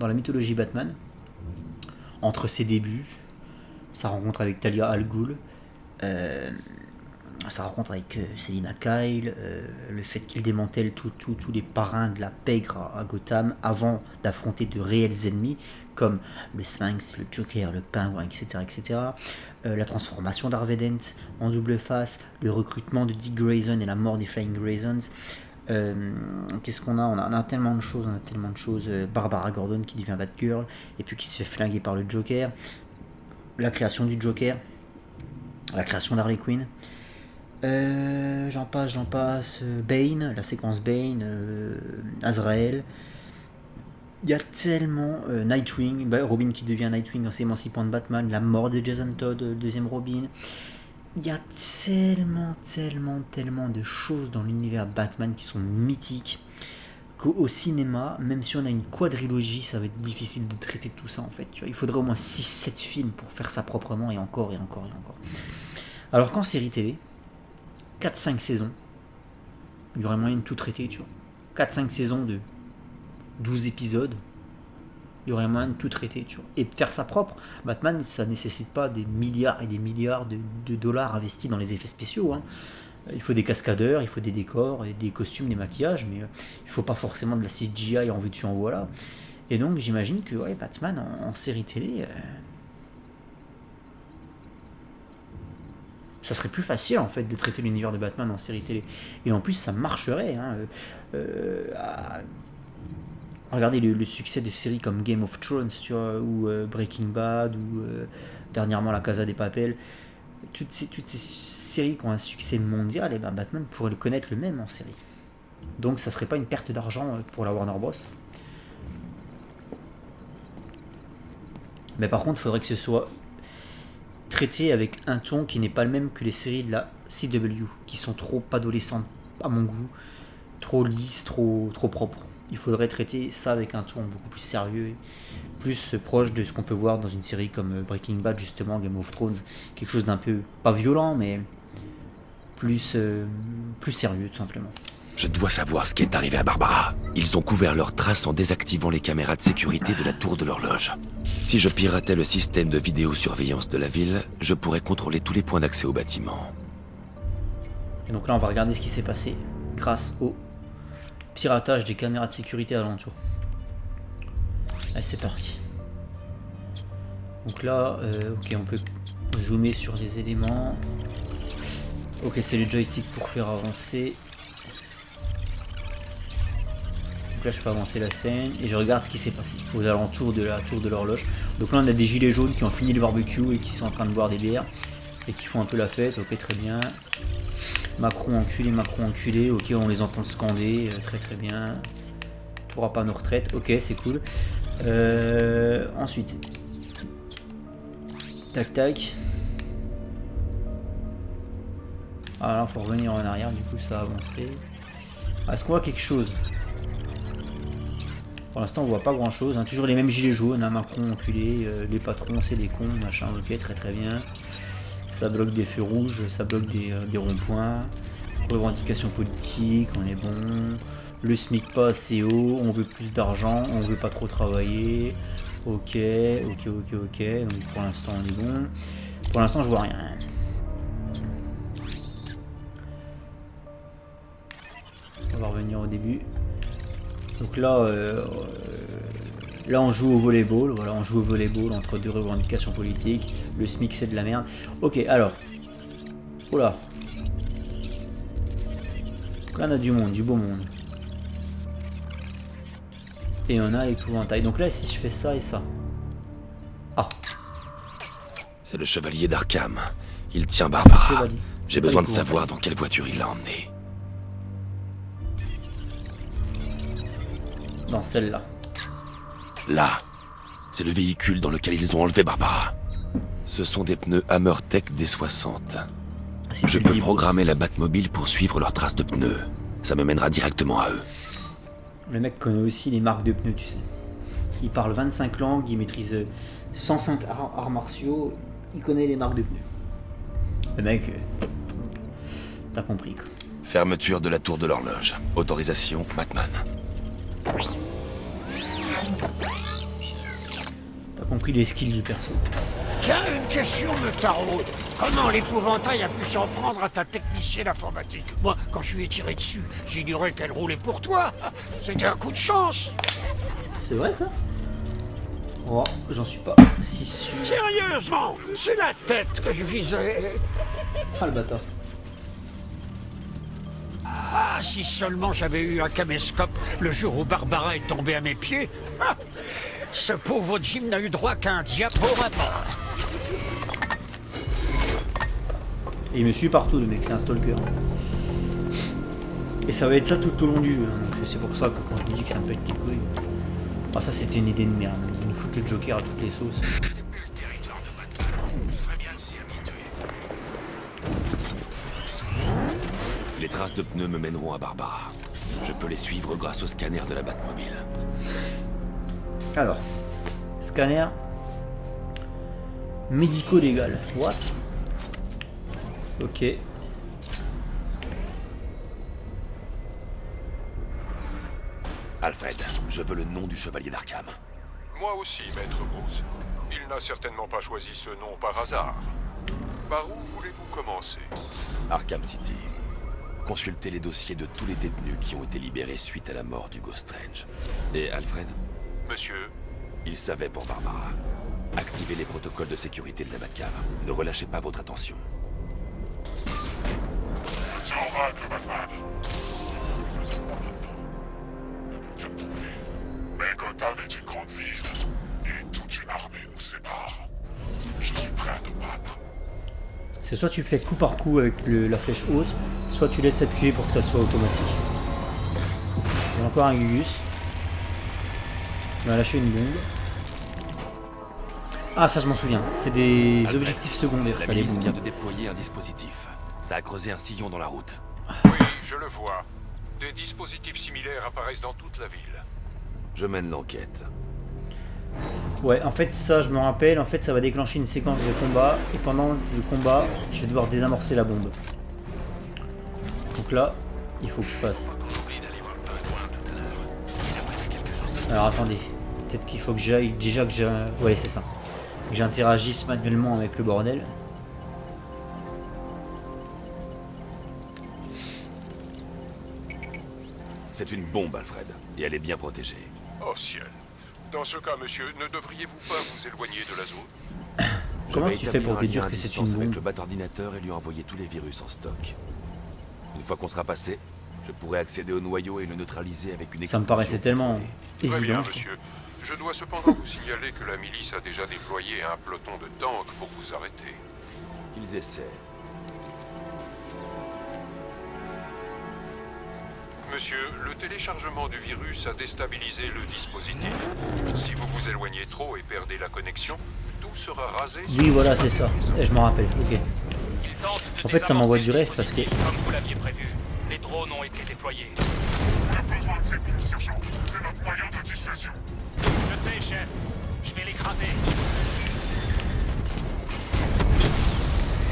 Speaker 3: la mythologie Batman, entre ses débuts, sa rencontre avec Talia al Ghul, sa rencontre avec Selina Kyle, le fait qu'il démantèle tous les parrains de la pègre à Gotham avant d'affronter de réels ennemis comme le Sphinx, le Joker, le Pingouin, etc. La transformation d'Harvey Dent en double face, le recrutement de Dick Grayson et la mort des Flying Graysons. Qu'est-ce qu'on a? On a tellement de choses, Barbara Gordon qui devient Batgirl et puis qui se fait flinguer par le Joker, la création du Joker, la création d'Harley Quinn, j'en passe, Bane, la séquence Bane, Azrael. Il y a tellement Nightwing, Robin qui devient Nightwing en s'émancipant de Batman, la mort de Jason Todd, le deuxième Robin. Il y a tellement de choses dans l'univers Batman qui sont mythiques qu'au cinéma, même si on a une quadrilogie, ça va être difficile de traiter tout ça en fait. Tu vois, il faudrait au moins 6-7 films pour faire ça proprement et encore. Alors qu'en série télé, 4-5 saisons, il y aurait moyen de tout traiter, tu vois. 4-5 saisons de 12 épisodes, il y aurait moyen de tout traiter, tu vois. Et faire ça propre, Batman, ça nécessite pas des milliards et des milliards de dollars investis dans les effets spéciaux, hein. Il faut des cascadeurs, il faut des décors, et des costumes, des maquillages, mais il faut pas forcément de la CGI en vue dessus en voilà. Et donc j'imagine que ouais, Batman en série télé, ça serait plus facile en fait de traiter l'univers de Batman en série télé. Et en plus ça marcherait, hein. Regardez le succès de séries comme Game of Thrones, tu vois, ou Breaking Bad, ou dernièrement La Casa de Papel. Toutes ces séries qui ont un succès mondial, et ben Batman pourrait le connaître le même en série. Donc ça serait pas une perte d'argent pour la Warner Bros. Mais par contre, il faudrait que ce soit traité avec un ton qui n'est pas le même que les séries de la CW, qui sont trop adolescentes à mon goût, trop lisses, trop propres. Il faudrait traiter ça avec un ton beaucoup plus sérieux, plus proche de ce qu'on peut voir dans une série comme Breaking Bad, justement, Game of Thrones, quelque chose d'un peu, pas violent, mais plus sérieux, tout simplement.
Speaker 8: Je dois savoir ce qui est arrivé à Barbara. Ils ont couvert leurs traces en désactivant les caméras de sécurité de la tour de l'horloge. Si je piratais le système de vidéosurveillance de la ville, je pourrais contrôler tous les points d'accès au bâtiment.
Speaker 3: Et donc là, on va regarder ce qui s'est passé grâce au piratage des caméras de sécurité alentour. Allez, c'est parti. Donc là, ok, on peut zoomer sur des éléments. Ok, c'est le joystick pour faire avancer. Donc là, je peux avancer la scène et je regarde ce qui s'est passé aux alentours de la tour de l'horloge. Donc là, on a des gilets jaunes qui ont fini le barbecue et qui sont en train de boire des bières et qui font un peu la fête. Ok, très bien. Macron enculé, ok, on les entend scander, très bien. T'auras pas nos retraites, ok, c'est cool. Ensuite, tac. Alors, faut revenir en arrière, du coup, ça a avancé. Est-ce qu'on voit quelque chose? Pour l'instant, on voit pas grand chose, hein. Toujours les mêmes gilets jaunes, hein. Macron enculé, les patrons, c'est des cons, machin, ok, très bien. Ça bloque des feux rouges, ça bloque des ronds-points. Revendications politiques, on est bon. Le SMIC pas assez haut, on veut plus d'argent, on veut pas trop travailler. Ok. Donc pour l'instant on est bon. Pour l'instant je vois rien. On va revenir au début. Donc là, on joue au volleyball. Voilà, on joue au volleyball entre deux revendications politiques. Le SMIC c'est de la merde. Ok, alors. Oula. Là on a du monde, du beau monde. Et on a épouvantail. Donc là si je fais ça et ça. Ah.
Speaker 8: C'est le chevalier d'Arkham. Il tient Barbara. J'ai besoin de
Speaker 3: épouvantail.
Speaker 8: savoir dans quelle voiture il l'a emmené.
Speaker 3: Dans celle-là.
Speaker 8: Là. C'est le véhicule dans lequel ils ont enlevé Barbara. Ce sont des pneus HammerTech D60.
Speaker 3: Si
Speaker 8: Je
Speaker 3: tu le
Speaker 8: peux
Speaker 3: dis,
Speaker 8: programmer la Batmobile pour suivre leurs traces de pneus. Ça me mènera directement à eux.
Speaker 3: Le mec connaît aussi les marques de pneus, tu sais. Il parle 25 langues, il maîtrise 105 arts martiaux, il connaît les marques de pneus. Le mec, t'as compris quoi.
Speaker 8: Fermeture de la tour de l'horloge. Autorisation Batman.
Speaker 3: T'as compris les skills du perso.
Speaker 9: Tiens, une question me taraude. Comment l'épouvantail a pu s'en prendre à ta technicienne informatique? Moi, quand je lui ai tiré dessus, j'ignorais qu'elle roulait pour toi. C'était un coup de chance.
Speaker 3: C'est vrai ça? Oh, j'en suis pas si sûr.
Speaker 9: Sérieusement, c'est la tête que je visais.
Speaker 3: Ah le bâtard.
Speaker 9: Ah, si seulement j'avais eu un caméscope le jour où Barbara est tombée à mes pieds. Ah, ce pauvre Jim n'a eu droit qu'à un diaporama.
Speaker 3: Et il me suit partout le mec, c'est un stalker. Et ça va être ça tout au long du jeu, hein. Donc c'est pour ça que quand je vous dis que ça me pète les couilles. Ah ça c'était une idée de merde, ils nous foutent le Joker à toutes les sauces.
Speaker 7: C'est plus le territoire de Batman. Il ferait bien de s'y habituer.
Speaker 8: Les traces de pneus me mèneront à Barbara. Je peux les suivre grâce au scanner de la Batmobile.
Speaker 3: Alors, scanner médico-légal. What? Ok.
Speaker 8: Alfred, je veux le nom du chevalier d'Arkham.
Speaker 1: Moi aussi, maître Bruce. Il n'a certainement pas choisi ce nom par hasard. Par où voulez-vous commencer?
Speaker 8: Arkham City. Consultez les dossiers de tous les détenus qui ont été libérés suite à la mort d'Hugo Strange. Et Alfred?
Speaker 1: Monsieur,
Speaker 8: Il savait pour Barbara. Activez les protocoles de sécurité de la Batcave. Ne relâchez pas votre attention.
Speaker 7: Tiens en règle, Batman. Nous avons pas de temps. Ne peut prouver. Mais Gotham est une grande ville. Et toute une armée nous sépare. Je suis prêt à te battre.
Speaker 3: C'est soit tu fais coup par coup avec la flèche haute, soit tu laisses appuyer pour que ça soit automatique. Il y a encore un Gugus. Il va lâcher une bombe. Ah ça je m'en souviens, c'est des
Speaker 8: Alfred,
Speaker 3: objectifs secondaires,
Speaker 8: La
Speaker 3: ça les
Speaker 8: milice vient
Speaker 3: bombes.
Speaker 8: de déployer un dispositif. Ça a creusé un sillon dans la route.
Speaker 1: oui, je le vois. Des dispositifs similaires apparaissent dans toute la ville.
Speaker 8: Je mène l'enquête.
Speaker 3: Ouais, en fait ça je me rappelle, en fait ça va déclencher une séquence de combat, et pendant le combat, je vais devoir désamorcer la bombe. Donc là, il faut que je fasse. Alors attendez, peut-être qu'il faut que j'aille, déjà que j'ai... Ouais c'est ça. Que j'interagisse manuellement avec le bordel.
Speaker 8: C'est une bombe, Alfred, et elle est bien protégée.
Speaker 1: Oh ciel. Dans ce cas, monsieur, ne devriez-vous pas vous éloigner de la zone?
Speaker 3: Comment
Speaker 8: Je vais
Speaker 3: tu fais pour
Speaker 8: établir un
Speaker 3: déduire
Speaker 8: lien à
Speaker 3: que c'est
Speaker 8: distance
Speaker 3: une
Speaker 8: avec
Speaker 3: bombe?
Speaker 8: le bat-ordinateur et lui envoyer tous les virus en stock. Une fois qu'on sera passé, je pourrai accéder au noyau et le neutraliser avec une
Speaker 3: Ça me
Speaker 8: explosion
Speaker 3: paraissait tellement
Speaker 1: Très bien,
Speaker 3: évident.
Speaker 1: monsieur. Je dois cependant vous signaler que la milice a déjà déployé un peloton de tanks pour vous arrêter.
Speaker 8: Qu'ils essaient.
Speaker 1: Monsieur, le téléchargement du virus a déstabilisé le dispositif. Si vous vous éloignez trop et perdez la connexion, tout sera rasé.
Speaker 3: Oui voilà c'est ça, et je m'en rappelle, ok.
Speaker 11: Il tente de
Speaker 3: En fait, ça m'envoie
Speaker 11: désamorcer
Speaker 3: du
Speaker 11: le
Speaker 3: rêve parce que-
Speaker 11: dispositif Comme vous l'aviez prévu. Les drones ont été déployés.
Speaker 7: On a besoin de ces bombes, sergent. C'est notre moyen de dissuasion.
Speaker 11: Je sais, chef. Je vais l'écraser.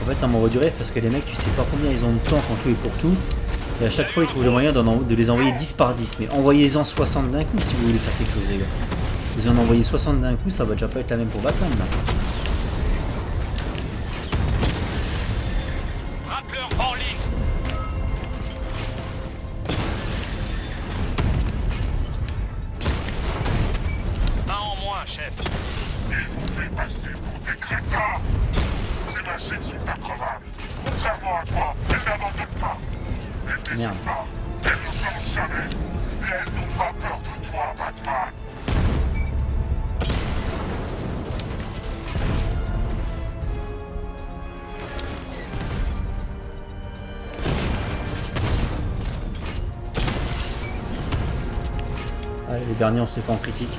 Speaker 3: En fait ça m'envoie du rêve parce que les mecs tu sais pas combien ils ont de temps quand tout est pour tout. Et à chaque fois ils trouvent le moyen de les envoyer 10 par 10. Mais envoyez-en 60 d'un coup si vous voulez faire quelque chose les gars. Si vous en envoyez 60 d'un coup ça va déjà pas être la même pour Batman là.
Speaker 11: Rappeleur en ligne. Un en moins, chef.
Speaker 7: Ils vous fait passer pour des crétins. Ces machines sont increvables. Contrairement à toi, elles n'abandonnent pas. Elles
Speaker 3: Merde.
Speaker 7: n'hésitent pas. Elles ne flanchent jamais. Et elles n'ont pas peur de toi, Batman.
Speaker 3: Allez les derniers on se les fait en critique.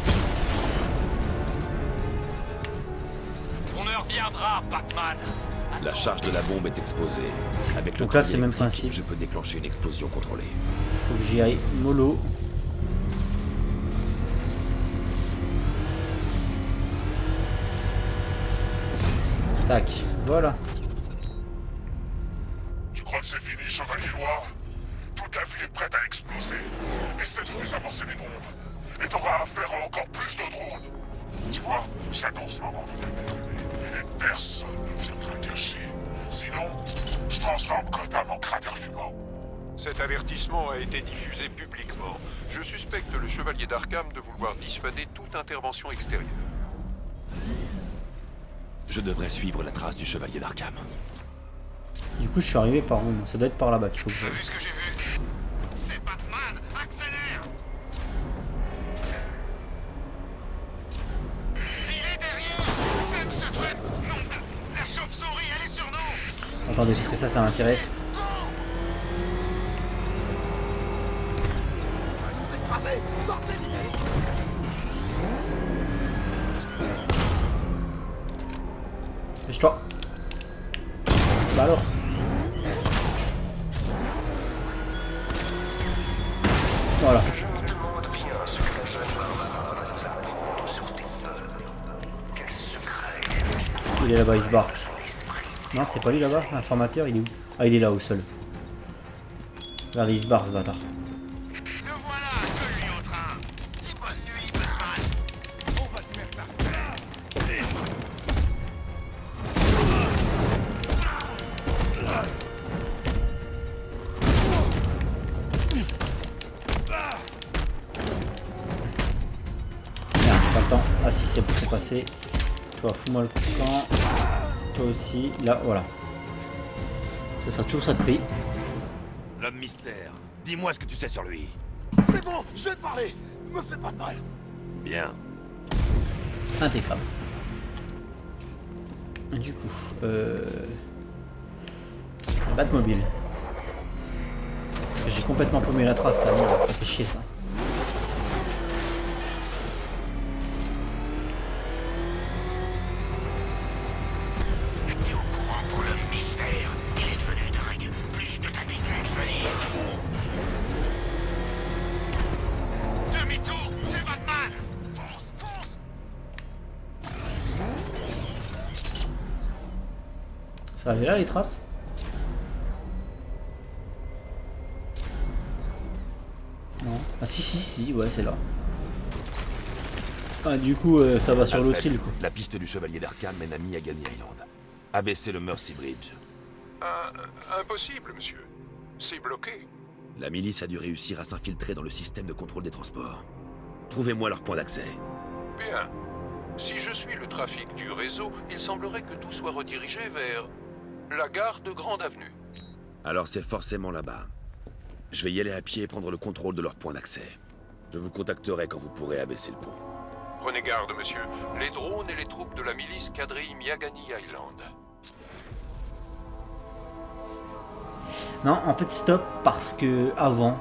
Speaker 11: viendra, Batman.
Speaker 8: La charge de la bombe est exposée. Avec le
Speaker 3: Donc là, c'est le même
Speaker 8: électrique,
Speaker 3: principe.
Speaker 8: je peux déclencher une explosion contrôlée.
Speaker 3: Faut que j'y aille mollo. Tac, voilà.
Speaker 7: Tu crois que c'est fini, Chevalier Noir? Toute la ville est prête à exploser. Essaie de désamorcer les bombes. Et t'auras affaire à encore plus de drones. Tu vois, j'attends ce moment depuis des années. Et personne ne viendra cacher. Sinon, je transforme Gotham en cratère fumant.
Speaker 1: Cet avertissement a été diffusé publiquement. Je suspecte le Chevalier d'Arkham de vouloir dissuader toute intervention extérieure.
Speaker 8: Je devrais suivre la trace du Chevalier d'Arkham.
Speaker 3: Du coup, je suis arrivé par où? Ça doit être par là-bas qu'il faut que je...
Speaker 7: T'as vu ce que j'ai vu? C'est Batman! Accélère! Il est derrière! Sam se traite! Non! La chauve-souris, elle est sur nous!
Speaker 3: Attendez, parce que ça m'intéresse.
Speaker 7: Nous écraser! Sortez d'ici!
Speaker 3: Lèche-toi. Bah alors. Voilà. Il est là-bas, il se barre. Non, c'est pas lui là-bas, l'informateur, il est où? Ah, il est là au sol. Regardez, il se barre ce bâtard.
Speaker 7: Le voilà, que lui en train! Dis bonne nuit, Batman! On va te mettre par terre!
Speaker 3: Merde, pas le temps. Ah si, c'est passé. Toi, fous-moi le camp. Toi aussi. Là, voilà. Ça sera toujours ça de prix.
Speaker 8: L'homme mystère. Dis-moi ce que tu sais sur lui.
Speaker 7: C'est bon, je vais te parler! Me fais pas de mal!
Speaker 8: Bien.
Speaker 3: Impeccable. Du coup, Batmobile. Parce que j'ai complètement paumé la trace là, merde, ça fait chier ça.
Speaker 7: T'es au courant pour l'homme mystère? Il est devenu dingue, plus que d'habitude, je veux dire. Demi-tour, c'est Batman! Fonce, fonce!
Speaker 3: Ça allait là les traces? Non. Ah si, ouais c'est là. Ah du coup ça va sur l'autre
Speaker 8: Alfred,
Speaker 3: île quoi.
Speaker 8: La piste du Chevalier d'Arkham mène à Miagani Island. Abaissez le Mercy Bridge.
Speaker 1: Impossible, monsieur. C'est bloqué.
Speaker 8: La milice a dû réussir à s'infiltrer dans le système de contrôle des transports. Trouvez-moi leur point d'accès.
Speaker 1: Bien. Si je suis le trafic du réseau, il semblerait que tout soit redirigé vers la gare de Grande Avenue.
Speaker 8: Alors c'est forcément là-bas. Je vais y aller à pied et prendre le contrôle de leur point d'accès. Je vous contacterai quand vous pourrez abaisser le pont.
Speaker 1: Prenez garde, monsieur. Les drones et les troupes de la milice quadrillent Miagani Island.
Speaker 3: Non, en fait stop parce que avant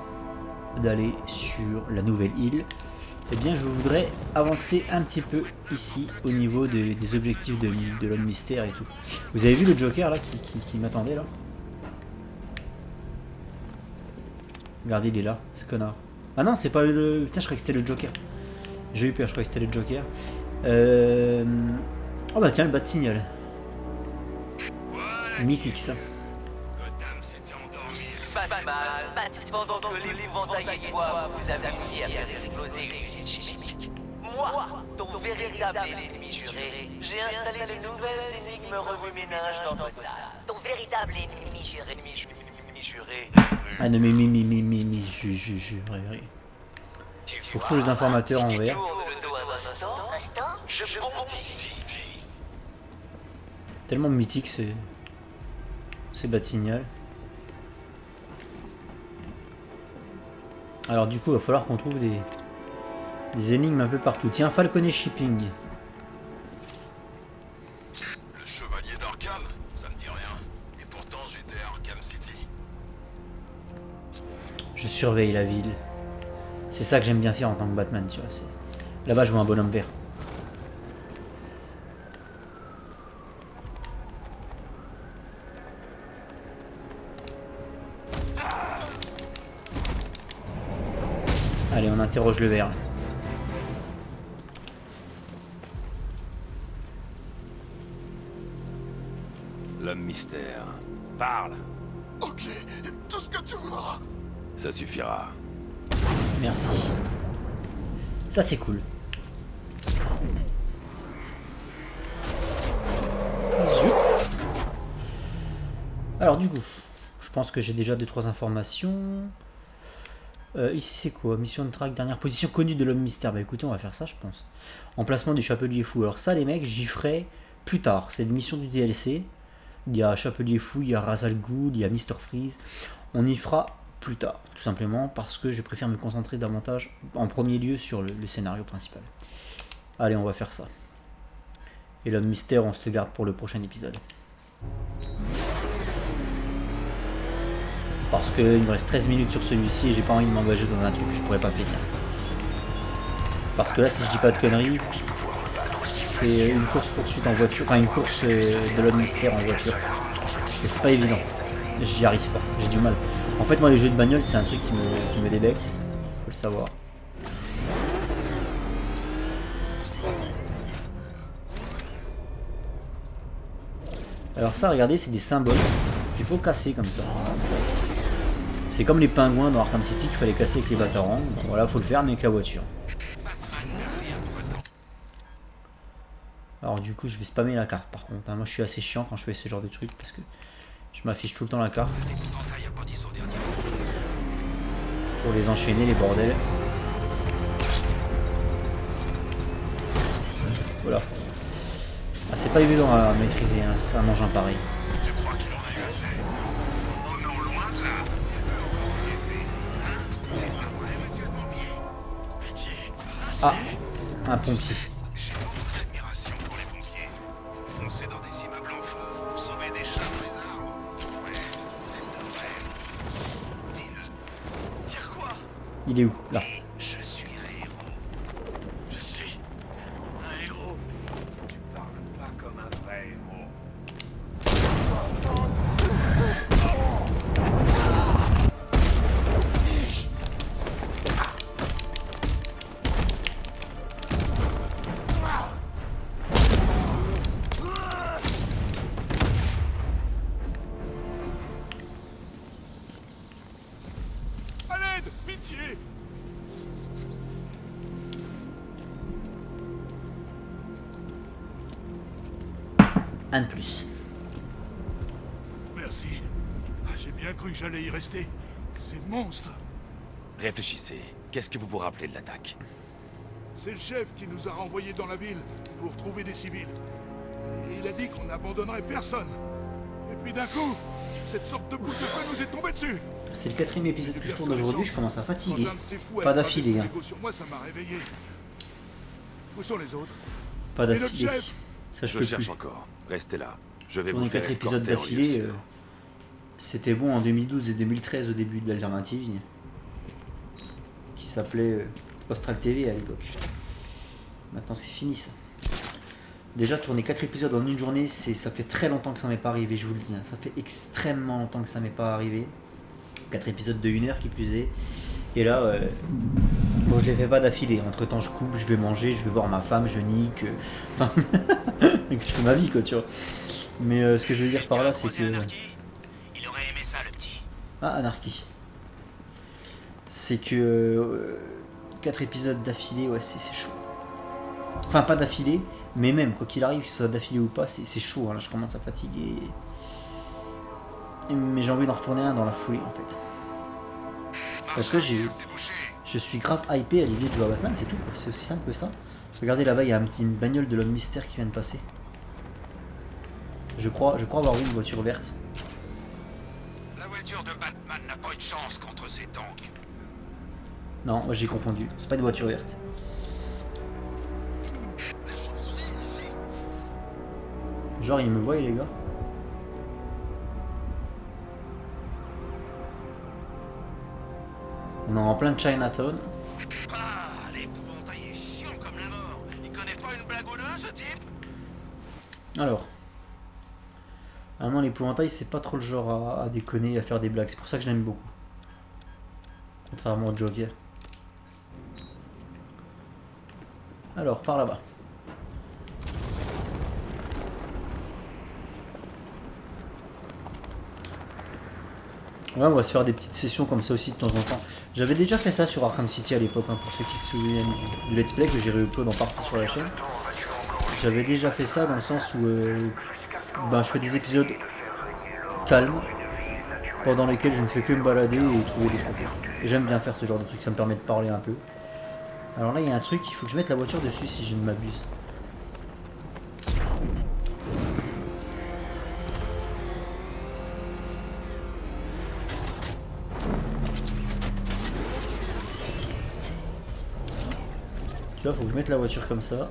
Speaker 3: d'aller sur la nouvelle île, eh bien je voudrais avancer un petit peu ici au niveau des objectifs de l'homme mystère et tout. Vous avez vu le Joker là qui m'attendait là? Regardez, il est là, ce connard. Ah non, c'est pas le... Putain, je croyais que c'était le Joker. J'ai eu peur, je croyais que c'était le Joker. Oh bah tiens, le bas de signal. Mythique ça.
Speaker 12: Pendant que l'épouvantail et toi vous amusiez à faire exploser une usine chimique, moi, ton véritable ennemi juré, j'ai installé de nouvelles énigmes remue-ménage dans Gotham. Ton véritable ennemi juré.
Speaker 3: Ah non mais juré. Faut que tous les informateurs en vert. Tellement mythique ces bas de signal. Alors du coup il va falloir qu'on trouve des énigmes un peu partout. Tiens, Falconet Shipping.
Speaker 7: Le Chevalier d'Arkham, ça me dit rien. Et pourtant j'étais à Arkham City.
Speaker 3: Je surveille la ville. C'est ça que j'aime bien faire en tant que Batman, tu vois. Là-bas je vois un bonhomme vert. Allez, on interroge le verre.
Speaker 8: L'homme mystère.
Speaker 11: Parle.
Speaker 7: Ok, tout ce que tu voudras.
Speaker 8: Ça suffira.
Speaker 3: Merci. Ça c'est cool. Zut. Alors du coup, je pense que j'ai déjà 2-3 informations. Ici c'est quoi? Mission de track, dernière position connue de l'homme mystère. Bah écoutez, on va faire ça je pense. Emplacement du chapelier fou. Alors ça les mecs, j'y ferai plus tard. C'est une mission du DLC. Il y a Chapelier Fou, il y a Ra's al Ghul, il y a Mr. Freeze. On y fera plus tard, tout simplement parce que je préfère me concentrer davantage en premier lieu sur le scénario principal. Allez, on va faire ça. Et l'homme mystère, on se le garde pour le prochain épisode. Parce qu'il me reste 13 minutes sur celui-ci et j'ai pas envie de m'engager dans un truc que je pourrais pas finir. Parce que là, si je dis pas de conneries, c'est une course-poursuite en voiture, enfin une course de l'homme mystère en voiture. Et c'est pas évident. J'y arrive pas, j'ai du mal. En fait, moi, les jeux de bagnole, c'est un truc qui me débecte. Faut le savoir. Alors ça, regardez, c'est des symboles qu'il faut casser comme ça. C'est comme les pingouins dans Arkham City qu'il fallait casser avec les batarans. Bon, voilà, faut le faire, mais avec la voiture. Alors du coup je vais spammer la carte par contre, hein. Moi je suis assez chiant quand je fais ce genre de truc parce que je m'affiche tout le temps la carte. Pour les enchaîner les bordels. Voilà. Ah, c'est pas évident à maîtriser, hein, c'est un engin pareil.
Speaker 7: Tu crois qu'il en a eu assez? Oh non, loin de là. C'est pas vrai, monsieur le pompier. Pitié.
Speaker 3: Ah, un pompier.
Speaker 7: Dans des immeubles en feu, sauver des chats dans les arbres. Ouais, vous êtes de vrais. Dis-le. Dire quoi?
Speaker 3: Il est où? Là.
Speaker 7: Je suis un héros. Je suis un héros. Tu parles pas comme un vrai héros.
Speaker 3: Un de plus.
Speaker 7: Merci. Ah, j'ai bien cru que j'allais y rester. Ces monstres.
Speaker 8: Réfléchissez. Qu'est-ce que vous vous rappelez de l'attaque?
Speaker 7: C'est le chef qui nous a renvoyés dans la ville pour trouver des civils. Et il a dit qu'on n'abandonnerait personne. Et puis d'un coup, cette sorte de boule de feu nous est tombée dessus.
Speaker 3: C'est le 4e épisode que je tourne aujourd'hui, je commence à fatiguer. Pas d'affilée, hein.
Speaker 7: Sur moi, ça m'a réveillé. Où sont les autres?
Speaker 3: Pas d'affilée. Ça
Speaker 8: je le cherche encore. Restez là. Je vais
Speaker 3: tourner
Speaker 8: vous faire
Speaker 3: 4 épisodes d'affilée. C'était bon en 2012 et 2013 au début de l'alternative. Qui s'appelait Austral TV à l'époque. Maintenant c'est fini ça. Déjà tourner 4 épisodes en une journée, ça fait très longtemps que ça m'est pas arrivé, je vous le dis. Hein. Ça fait extrêmement longtemps que ça m'est pas arrivé. 4 épisodes de 1 heure qui plus est. Et là, bon, je les fais pas d'affilée. Entre temps, je coupe, je vais manger, je vais voir ma femme, je nique. Enfin, je fais ma vie quoi, tu vois. Mais ce que je veux dire par là, c'est que.
Speaker 7: Il aurait aimé ça, le petit.
Speaker 3: Ah, Anarchy. C'est que 4 épisodes d'affilée, ouais, c'est chaud. Enfin, pas d'affilée, mais même, quoi qu'il arrive, que ce soit d'affilée ou pas, c'est chaud. Hein, là, je commence à fatiguer. Mais j'ai envie d'en retourner un dans la foulée, en fait. Parce que je suis grave hypé à l'idée de jouer à Batman, c'est tout, c'est aussi simple que ça. Regardez là-bas, il y a une bagnole de l'homme mystère qui vient de passer. Je crois avoir vu une voiture verte.
Speaker 7: La voiture de Batman n'a pas une chance contre ces tanks.
Speaker 3: Non, j'ai confondu, c'est pas une voiture verte.
Speaker 7: La chauve-souris ici.
Speaker 3: Genre, ils me voient les gars. On est en plein Chinatown.
Speaker 7: Ah, l'épouvantail est chiant comme la mort. Il connaît pas une blagouneuse, ce type?
Speaker 3: Alors. Ah non, l'épouvantail, c'est pas trop le genre à déconner, à faire des blagues. C'est pour ça que je l'aime beaucoup. Contrairement au Joker. Alors, par là-bas. Ouais, on va se faire des petites sessions comme ça aussi de temps en temps. J'avais déjà fait ça sur Arkham City à l'époque, hein, pour ceux qui se souviennent du let's play que j'ai réupload en partie sur la chaîne. J'avais déjà fait ça dans le sens où je fais des épisodes calmes, pendant lesquels je ne fais que me balader et trouver des trophées. Et j'aime bien faire ce genre de truc, ça me permet de parler un peu. Alors là, il y a un truc, il faut que je mette la voiture dessus si je ne m'abuse. Tu vois, faut que je mette la voiture comme ça.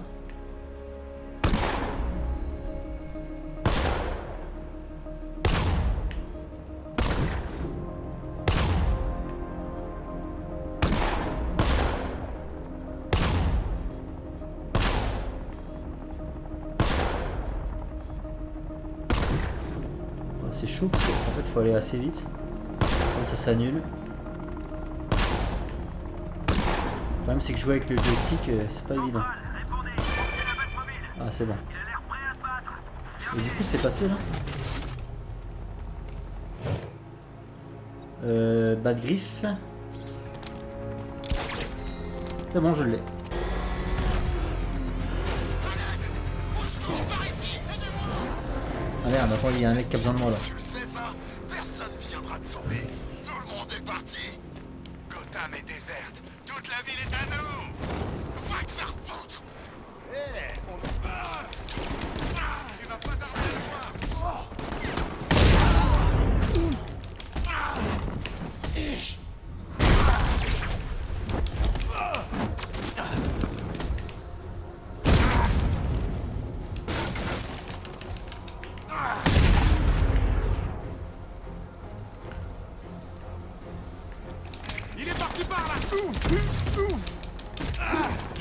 Speaker 3: C'est chaud parce qu'en fait il faut aller assez vite. Ça s'annule. Le problème c'est que jouer avec le joystick c'est pas évident. Ah c'est bon. Et du coup c'est passé là. Bad Griff. C'est bon, je l'ai. Ah merde, attends, il y a un mec qui a besoin de moi là.
Speaker 7: Tu sais ça? Personne viendra te sauver. Tout le monde est parti. Gotham est déserte. Toute la ville est à nous. Va te faire foutre. Il va pas tarder à le voir.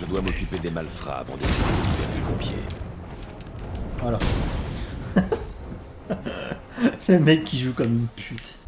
Speaker 8: Je dois m'occuper des malfrats avant d'essayer de libérer les pompiers.
Speaker 3: Voilà. Le mec qui joue comme une pute.